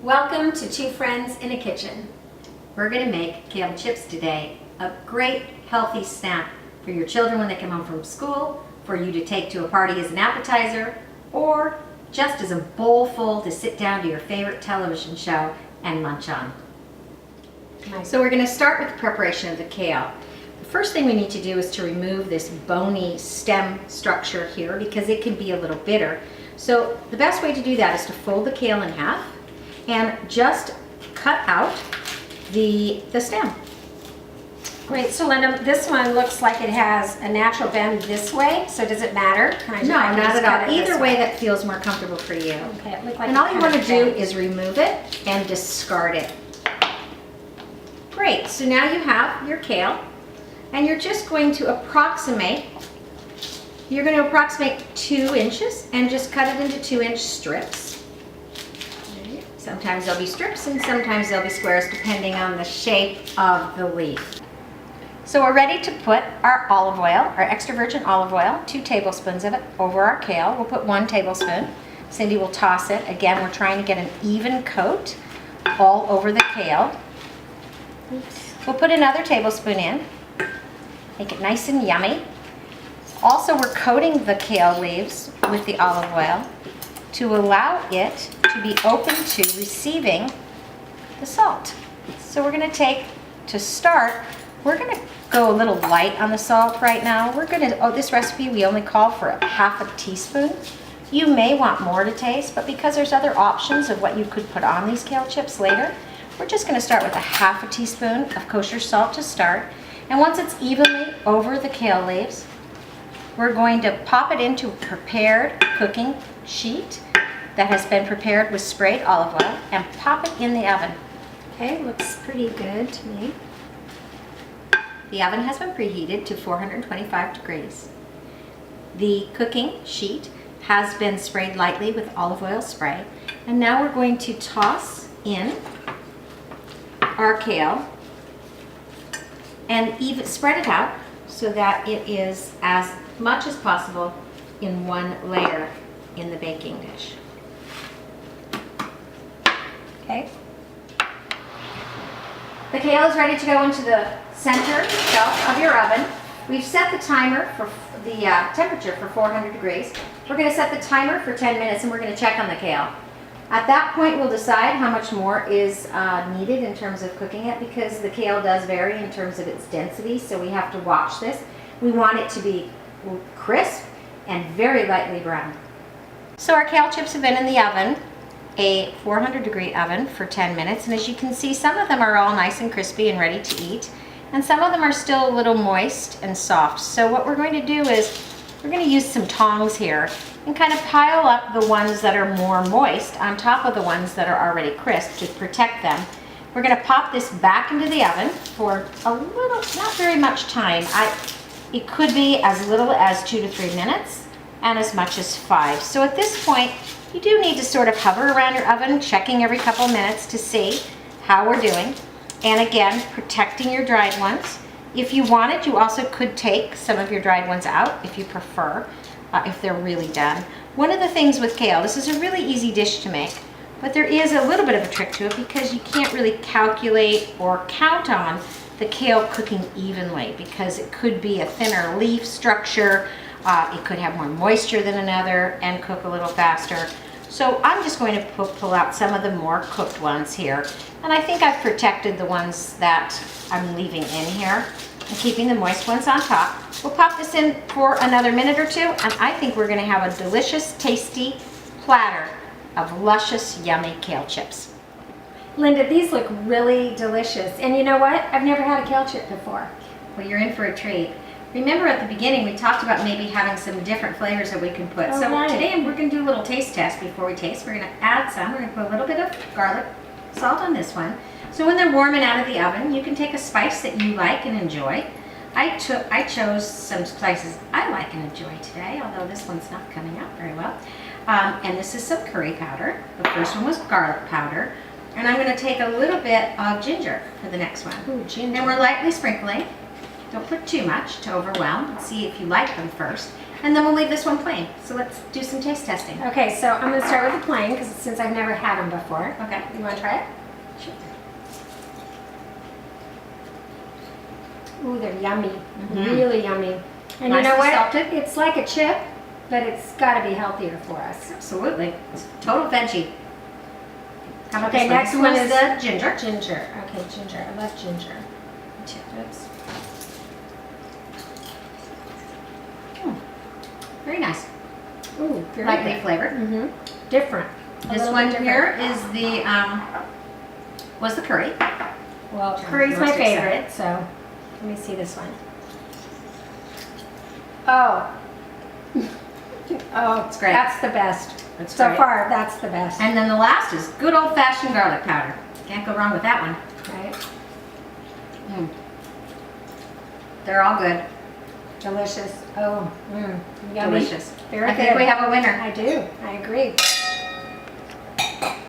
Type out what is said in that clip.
Welcome to Two Friends in a Kitchen. We're going to make kale chips today, a great healthy snack for your children when they come home from school, for you to take to a party as an appetizer, or just as a bowl full to sit down to your favorite television show and munch on. So we're going to start with the preparation of the kale. The first thing we need to do is to remove this bony stem structure here because it can be a little bitter. So the best way to do that is to fold the kale in half and just cut out the stem. Great, so Linda, this one looks like it has a natural bend this way, so does it matter? No, not at all. Either way that feels more comfortable for you. Okay, it looked like and all you want to do is remove it and discard it. Great, so now you have your kale, and you're just going to approximate 2 inches and just cut it into 2-inch strips. Sometimes there'll be strips and sometimes there'll be squares depending on the shape of the leaf. So we're ready to put our olive oil, our extra virgin olive oil, 2 tablespoons of it, over our kale. We'll put 1 tablespoon. Cindy will toss it. Again, we're trying to get an even coat all over the kale. We'll put another tablespoon in, make it nice and yummy. Also, we're coating the kale leaves with the olive oil to allow it to be open to receiving the salt. So we're going to we're going to go a little light on the salt right now. This recipe we only call for a ½ teaspoon. You may want more to taste, but because there's other options of what you could put on these kale chips later, we're just going to start with a ½ teaspoon of kosher salt to start. And once it's evenly over the kale leaves, we're going to pop it into a prepared cooking sheet that has been prepared with sprayed olive oil and pop it in the oven. Okay, looks pretty good to me. The oven has been preheated to 425 degrees. The cooking sheet has been sprayed lightly with olive oil spray, and now we're going to toss in our kale and spread it out so that it is as much as possible in one layer in the baking dish. Okay. The kale is ready to go into the center shelf of your oven. We've set the timer for the temperature for 400 degrees. We're going to set the timer for 10 minutes and we're going to check on the kale. At that point, we'll decide how much more is needed in terms of cooking it because the kale does vary in terms of its density, so we have to watch this. We want it to be crisp and very lightly brown. So our kale chips have been in the oven, a 400 degree oven, for 10 minutes, and as you can see, some of them are all nice and crispy and ready to eat, and some of them are still a little moist and soft. So what we're going to do is we're going to use some tongs here and kind of pile up the ones that are more moist on top of the ones that are already crisp to protect them. We're going to pop this back into the oven for a little, not very much time. It could be as little as 2 to 3 minutes and as much as 5. So at this point, you do need to sort of hover around your oven, checking every couple minutes to see how we're doing. And again, protecting your dried ones. If you wanted, you also could take some of your dried ones out if you prefer, if they're really done. One of the things with kale, this is a really easy dish to make, but there is a little bit of a trick to it because you can't really calculate or count on the kale cooking evenly because it could be a thinner leaf structure, it could have more moisture than another and cook a little faster. So I'm just going to pull out some of the more cooked ones here. And I think I've protected the ones that I'm leaving in here and keeping the moist ones on top. We'll pop this in for another minute or 2, and I think we're going to have a delicious, tasty platter of luscious, yummy kale chips. Linda, these look really delicious. And you know what? I've never had a kale chip before. Well, you're in for a treat. Remember at the beginning we talked about maybe having some different flavors that we can put. Oh, so right. Today we're going to do a little taste test before we taste. We're going to add some. We're going to put a little bit of garlic salt on this one. So when they're warming out of the oven, you can take a spice that you like and enjoy. I chose some spices I like and enjoy today, although this one's not coming out very well. And this is some curry powder. The first one was garlic powder. And I'm going to take a little bit of ginger for the next one. Ooh, ginger. And we're lightly sprinkling. Don't put too much to overwhelm. See if you like them first. and then we'll leave this one plain. So let's do some taste testing. Okay, so I'm gonna start with the plain because since I've never had them before. Okay. You wanna try it? Sure. Ooh, they're yummy. Really yummy. And you Nicely know what? salted. It's like a chip, but it's gotta be healthier for us. Absolutely. It's total veggie. How about Okay, this one? next This one is is the ginger. Ginger. Okay, ginger. I love ginger. Oops. Very nice. Ooh, very Lightly good. flavored. Different. A This little one bit here different. is the was the curry. Well, I'm curry's my most excited. favorite, so let me see this one. Oh. Oh, It's great. That's the best. It's So great. far, that's the best. And then the last is good old fashioned garlic powder. Can't go wrong with that one. Right? Mm. They're all good. Delicious. Oh, yummy. Delicious. Very I think good. we have a winner. I do. I agree.